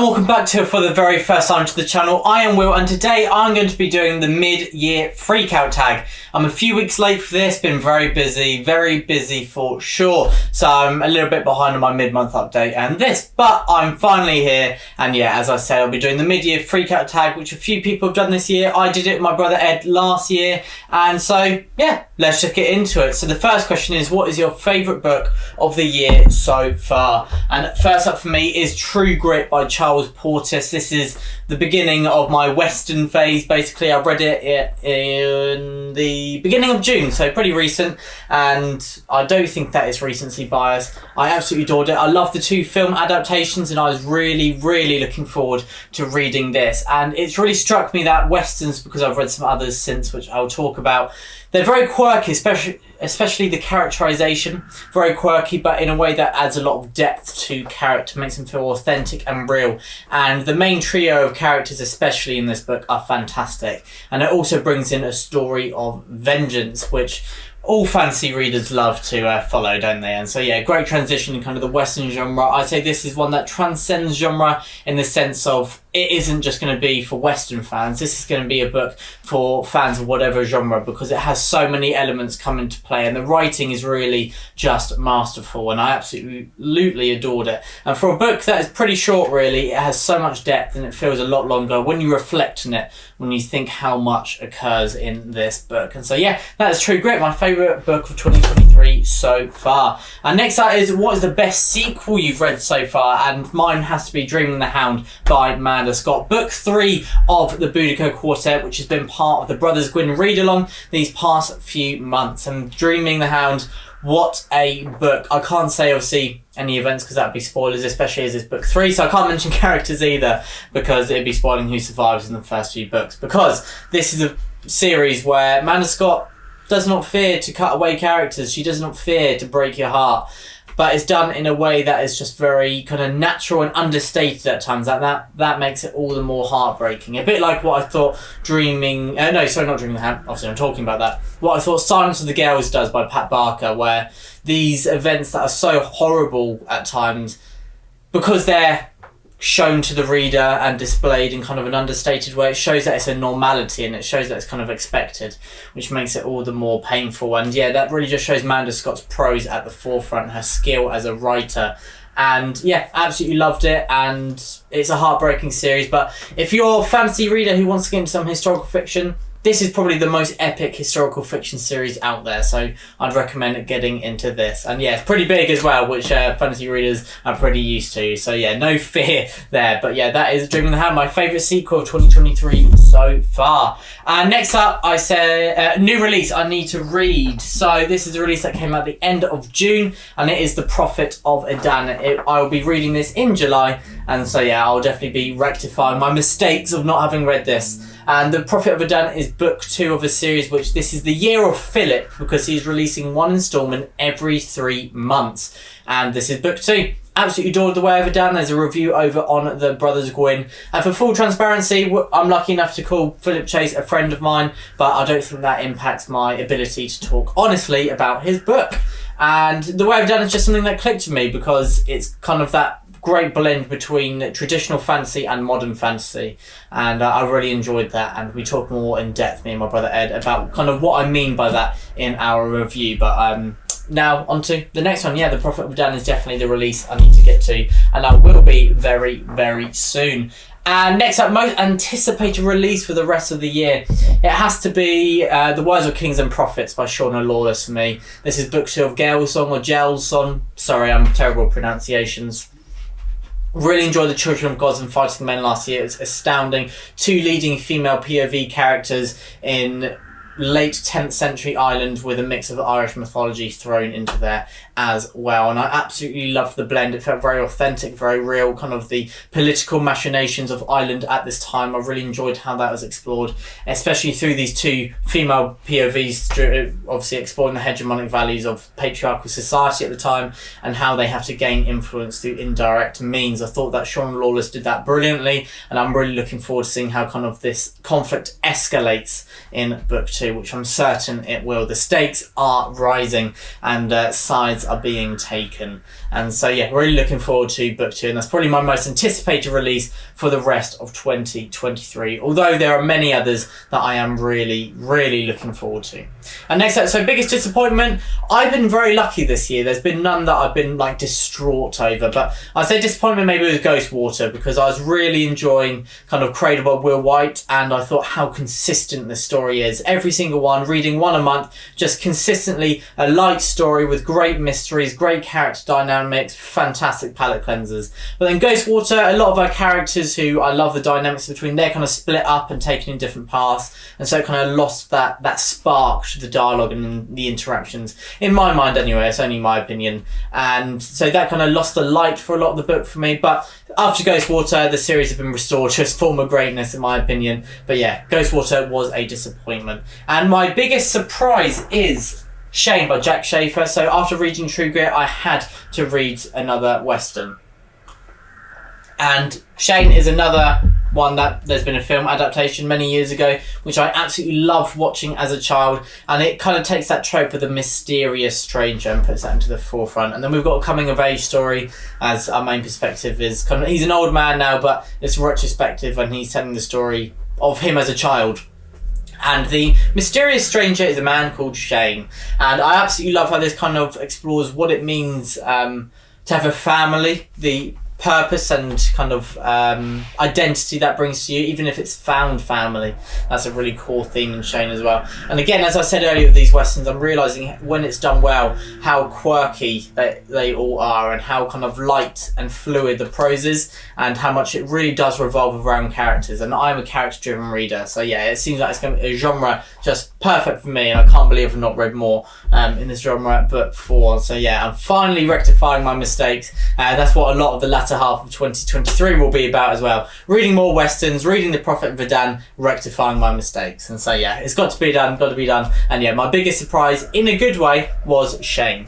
and welcome back to for the very first time to the channel. I am Will and today I'm going to be doing the mid-year freakout tag. I'm a few weeks late for this, been very busy for sure. So I'm a little bit behind on my mid-month update and this, but I'm finally here. And yeah, as I said, I'll be doing the mid-year freakout tag, which a few people have done this year. I did it with my brother Ed last year. And so yeah, let's just get into it. So the first question is, what is your favourite book of the year so far? And first up for me is True Grit by Charles Portis. This is the beginning of my Western phase. Basically, I read it in the beginning of June, so pretty recent, and I don't think that is recency bias. I absolutely adored it. I love the two film adaptations, and I was really looking forward to reading this. And it's really struck me that Westerns, because I've read some others since, which I'll talk about, they're very quirky, especially the characterization, very quirky, but in a way that adds a lot of depth to character, makes them feel authentic and real. And the main trio of characters, especially in this book, are fantastic. And it also brings in a story of vengeance, which all fantasy readers love to follow, don't they? And so yeah, great transition in kind of the Western genre. I'd say this is one that transcends genre in the sense of it isn't just going to be for Western fans. This is going to be a book for fans of whatever genre, because it has so many elements come into play and the writing is really just masterful, and I absolutely adored it. And for a book that is pretty short, really, it has so much depth and it feels a lot longer when you reflect on it, when you think how much occurs in this book. And so yeah, that is True Grit, my favourite book of 2023 so far. And next up is, what is the best sequel you've read so far? And mine has to be Dreaming the Hound by Amanda Scott, book 3 of the Boudica Quartet, which has been part of the Brothers Gwyn read-along these past few months. And Dreaming the Hound, what a book. I can't say obviously any events because that'd be spoilers, especially as it's book 3, so I can't mention characters either because it'd be spoiling who survives in the first few books, because this is a series where Amanda Scott does not fear to cut away characters. She does not fear to break your heart, but it's done in a way that is just very kind of natural and understated at times. That makes it all the more heartbreaking. A bit like what I thought not Dreaming the Hound, obviously I'm talking about that. What I thought Silence of the Gales does by Pat Barker, where these events that are so horrible at times, because they're shown to the reader and displayed in kind of an understated way, it shows that it's a normality and it shows that it's kind of expected, which makes it all the more painful. And yeah, that really just shows Amanda Scott's prose at the forefront, her skill as a writer. And yeah, absolutely loved it, and it's a heartbreaking series, but if you're a fantasy reader who wants to get into some historical fiction, this is probably the most epic historical fiction series out there, so I'd recommend getting into this. And yeah, it's pretty big as well, which fantasy readers are pretty used to, so yeah, no fear there. But yeah, that is Dreaming the Hound, my favourite sequel of 2023 so far. And next up, I say new release I need to read. So this is a release that came out at the end of June, and it is The Prophet of Adan. I will be reading this in July, and so yeah, I'll definitely be rectifying my mistakes of not having read this. And The Prophet of Adan is book 2 of a series, which this is the year of Philip, because he's releasing one instalment every 3 months. And this is book 2. Absolutely adored The Way of Adan. There's a review over on the Brothers Gwyn. And for full transparency, I'm lucky enough to call Philip Chase a friend of mine, but I don't think that impacts my ability to talk honestly about his book. And The Way of Adan is just something that clicked with me, because it's kind of that great blend between traditional fantasy and modern fantasy, and I really enjoyed that, and we talk more in depth, me and my brother Ed, about kind of what I mean by that in our review. But now on to the next one. Yeah, The Prophet of Adan is definitely the release I need to get to, and I will be very soon. And next up, most anticipated release for the rest of the year. It has to be The Words of Kings and Prophets by Shauna Lawless for me. This is book 2 of Gelsong or Gelsong. Sorry, I'm terrible at pronunciations. Really enjoyed The Children of Gods and Fighting Men last year. It's astounding. 2 leading female POV characters in late 10th century Ireland, with a mix of Irish mythology thrown into there as well. And I absolutely loved the blend. It felt very authentic, very real, kind of the political machinations of Ireland at this time. I really enjoyed how that was explored, especially through these 2 female POVs, obviously exploring the hegemonic values of patriarchal society at the time and how they have to gain influence through indirect means. I thought that Shauna Lawless did that brilliantly, and I'm really looking forward to seeing how kind of this conflict escalates in book 2, which I'm certain it will. The stakes are rising and sides are being taken. And so yeah, really looking forward to book 2, and that's probably my most anticipated release for the rest of 2023, although there are many others that I am really looking forward to. And next up, so biggest disappointment. I've been very lucky this year. There's been none that I've been like distraught over, but I'd say disappointment maybe was Ghostwater, because I was really enjoying kind of Cradle by Will White, and I thought how consistent the story is. Every single one, reading one a month, just consistently a light story with great mysteries, great character dynamics, fantastic palette cleansers. But then Ghostwater, a lot of our characters who I love the dynamics between, they're kind of split up and taken in different paths, and so it kind of lost that spark to the dialogue and the interactions. In my mind anyway, it's only my opinion. And so that kind of lost the light for a lot of the book for me. But after Ghostwater, the series have been restored to its former greatness in my opinion. But yeah, Ghostwater was a disappointment. And my biggest surprise is Shane by Jack Schaefer. So after reading True Grit, I had to read another Western. And Shane is another one that there's been a film adaptation many years ago, which I absolutely loved watching as a child, and it kind of takes that trope of the mysterious stranger and puts that into the forefront. And then we've got a coming of age story as our main perspective is kind of, he's an old man now, but it's retrospective and he's telling the story of him as a child. And the mysterious stranger is a man called Shane, and I absolutely love how this kind of explores what it means to have a family, the purpose and kind of identity that brings to you, even if it's found family. That's a really core theme in Shane as well. And again, as I said earlier with these Westerns, I'm realising when it's done well how quirky they all are, and how kind of light and fluid the prose is, and how much it really does revolve around characters. And I'm a character driven reader, so yeah, it seems like it's going to be a genre just perfect for me, and I can't believe I've not read more in this genre at book 4. So yeah, I'm finally rectifying my mistakes. That's what a lot of the latter half of 2023 will be about as well. Reading more Westerns, reading The Prophet Vadan, rectifying my mistakes. And so yeah, it's got to be done. And yeah, my biggest surprise in a good way was Shane.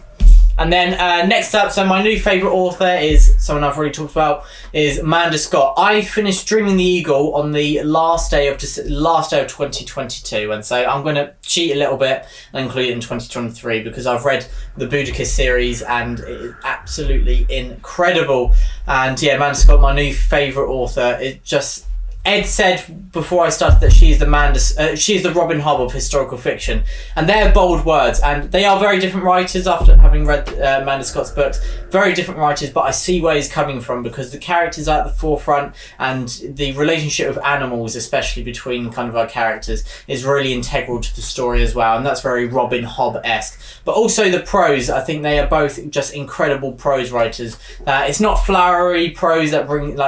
And then next up, so my new favourite author is someone I've already talked about, is Amanda Scott. I finished Dreaming the Eagle on the last day of 2022, and so I'm going to cheat a little bit and include it in 2023 because I've read the Boudica series and it is absolutely incredible. And yeah, Amanda Scott, my new favourite author. It just... Ed said before I started that she's the Robin Hobb of historical fiction, and they're bold words, and they are very different writers. After having read Amanda Scott's books, very different writers, but I see where he's coming from because the characters are at the forefront, and the relationship of animals, especially between kind of our characters, is really integral to the story as well, and that's very Robin Hobb-esque. But also the prose, I think they are both just incredible prose writers. It's not flowery prose that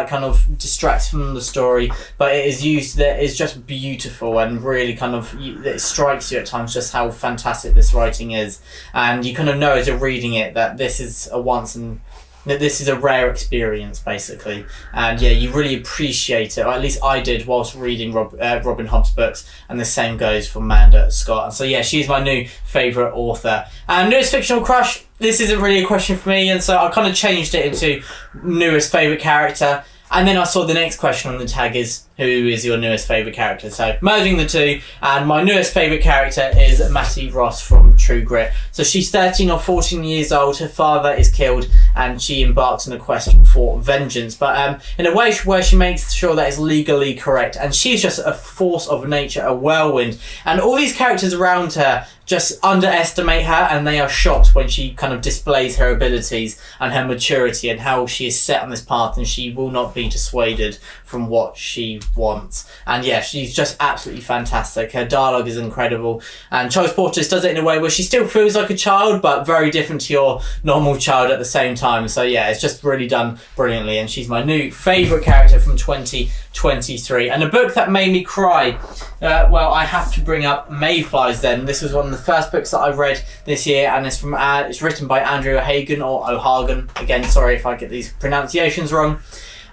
kind of distracts from the story, but it is used that is just beautiful and really kind of, it strikes you at times just how fantastic this writing is, and you kind of know as you're reading it that this is a rare experience basically. And yeah, you really appreciate it, or at least I did whilst reading Robin Hobb's books, and the same goes for Amanda Scott. And so yeah, she's my new favourite author. And newest fictional crush, this isn't really a question for me, and so I kind of changed it into newest favourite character. And then I saw the next question on the tag is, who is your newest favourite character? So merging the two, and my newest favourite character is Mattie Ross from True Grit. So she's 13 or 14 years old, her father is killed, and she embarks on a quest for vengeance, but in a way where she makes sure that it's legally correct. And she's just a force of nature, a whirlwind, and all these characters around her just underestimate her, and they are shocked when she kind of displays her abilities and her maturity and how she is set on this path, and she will not be dissuaded from what she wants. And yeah, she's just absolutely fantastic. Her dialogue is incredible, and Charles Portis does it in a way where she still feels like a child, but very different to your normal child at the same time. So yeah, it's just really done brilliantly, and she's my new favourite character from 2023. And a book that made me cry, well, I have to bring up Mayflies then. This was one of the first books that I read this year, and it's written by Andrew O'Hagan, or O'Hagan, again, sorry if I get these pronunciations wrong.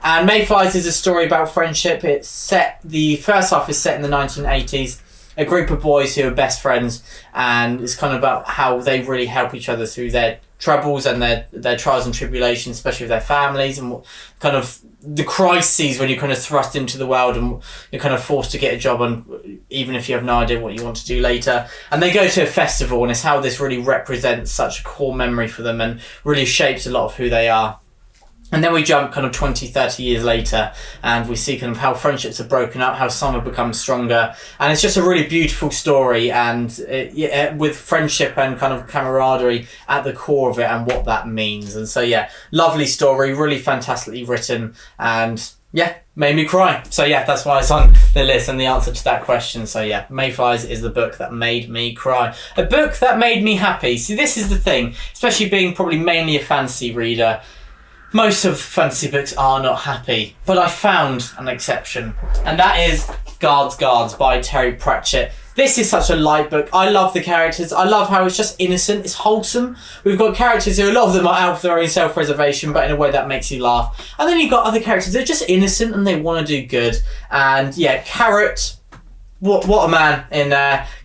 And Mayflies is a story about friendship. The first half is set in the 1980s. A group of boys who are best friends, and it's kind of about how they really help each other through their troubles and their trials and tribulations, especially with their families, and what kind of the crises when you're kind of thrust into the world and you're kind of forced to get a job, and even if you have no idea what you want to do later. And they go to a festival, and it's how this really represents such a core memory for them and really shapes a lot of who they are. And then we jump kind of 20, 30 years later, and we see kind of how friendships are broken up, how some have become stronger. And it's just a really beautiful story, and with friendship and kind of camaraderie at the core of it and what that means. And so, yeah, lovely story, really fantastically written, and yeah, made me cry. So yeah, that's why it's on the list and the answer to that question. So yeah, Mayflies is the book that made me cry. A book that made me happy. See, this is the thing, especially being probably mainly a fantasy reader. Most of fantasy books are not happy, but I found an exception, and that is Guards by Terry Pratchett. This is such a light book. I love the characters. I love how it's just innocent. It's wholesome. We've got characters who, a lot of them are out for their own self-preservation, but in a way that makes you laugh. And then you've got other characters that are just innocent and they want to do good. And yeah, Carrot, what a man in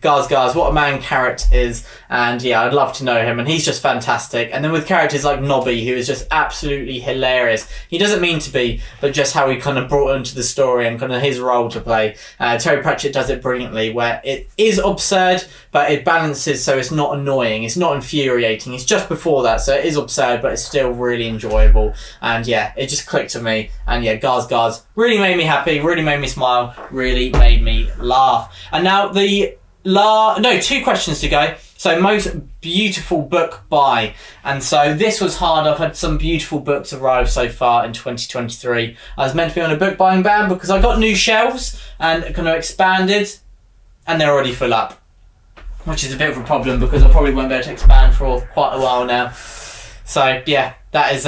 Guards, what a man Carrot is. And yeah, I'd love to know him, and he's just fantastic. And then with characters like Nobby, who is just absolutely hilarious. He doesn't mean to be, but just how he kind of brought into the story and kind of his role to play. Terry Pratchett does it brilliantly, where it is absurd, but it balances so it's not annoying, it's not infuriating. It's just before that, so it is absurd, but it's still really enjoyable. And yeah, it just clicked to me. And yeah, Guards really made me happy, really made me smile, really made me laugh. And now two questions to go. So most beautiful book by, and so this was hard. I've had some beautiful books arrive so far in 2023. I was meant to be on a book buying ban because I got new shelves and kind of expanded, and they're already full up, which is a bit of a problem because I probably won't be able to expand for quite a while now. So yeah, that is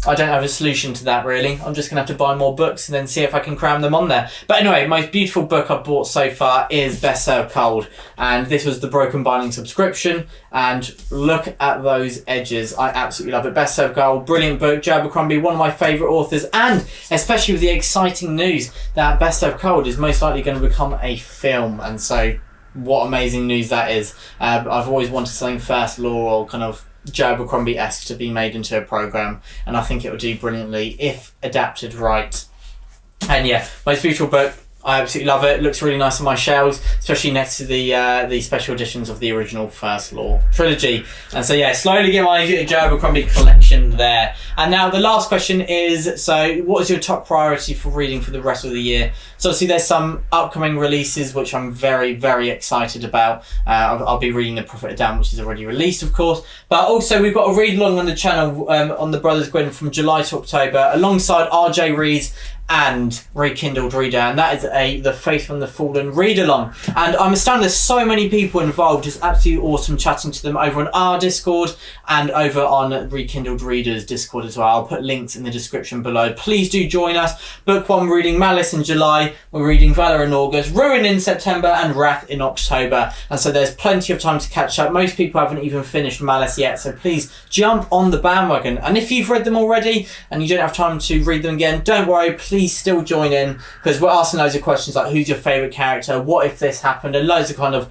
I don't have a solution to that really. I'm just going to have to buy more books and then see if I can cram them on there. But anyway, my beautiful book I've bought so far is Best Served Cold. And this was the Broken Binding subscription. And look at those edges. I absolutely love it. Best Served Cold, brilliant book. Joe Abercrombie, one of my favourite authors. And especially with the exciting news that Best Served Cold is most likely going to become a film. And so what amazing news that is. I've always wanted something First Law or kind of Joe Abercrombie-esque to be made into a programme, and I think it will do brilliantly if adapted right. And yeah, most beautiful book. I absolutely love it. It looks really nice on my shelves, especially next to the special editions of the original First Law trilogy. And so yeah, slowly get my Joe Abercrombie collection there. And now the last question is, so what is your top priority for reading for the rest of the year? So obviously there's some upcoming releases which I'm very, very excited about. I'll be reading The Prophet of Down, which is already released, of course. But also we've got a read along on the channel on the Brothers Gwyn from July to October, alongside RJ Reads and Rekindled Reader, and that is the Faith from the Fallen read along. And I'm astounded there's so many people involved. It's absolutely awesome chatting to them over on our Discord and over on Rekindled Readers Discord as well. I'll put links in the description below. Please do join us. Book 1, we're reading Malice in July, we're reading Valor in August, Ruin in September, and Wrath in October. And so there's plenty of time to catch up. Most people haven't even finished Malice yet, so please jump on the bandwagon. And if you've read them already and you don't have time to read them again, don't worry, please still join in, because we're asking loads of questions like who's your favourite character, what if this happened, and loads of kind of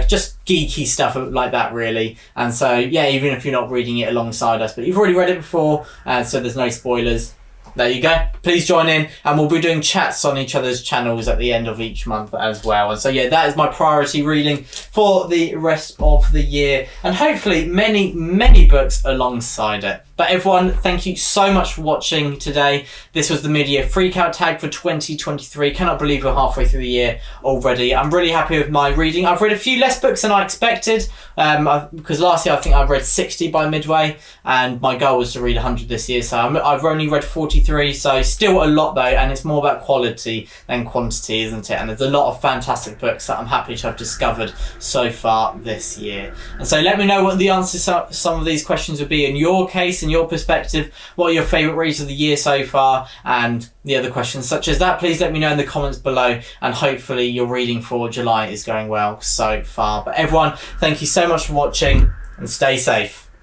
just geeky stuff like that really. And so yeah, even if you're not reading it alongside us but you've already read it before, so there's no spoilers, there you go. Please join in, and we'll be doing chats on each other's channels at the end of each month as well. And so yeah, that is my priority reading for the rest of the year, and hopefully many books alongside it. But everyone, thank you so much for watching today. This was the mid-year freakout tag for 2023. Cannot believe we're halfway through the year already. I'm really happy with my reading. I've read a few less books than I expected, because last year I think I read 60 by midway, and my goal was to read 100 this year. So I've only read 43, so still a lot though, and it's more about quality than quantity, isn't it? And there's a lot of fantastic books that I'm happy to have discovered so far this year. And so let me know what the answers to some of these questions would be in your case, in your perspective. What are your favourite reads of the year so far, and the other questions such as that, please let me know in the comments below, and hopefully your reading for July is going well so far. But everyone, thank you so much for watching, and stay safe.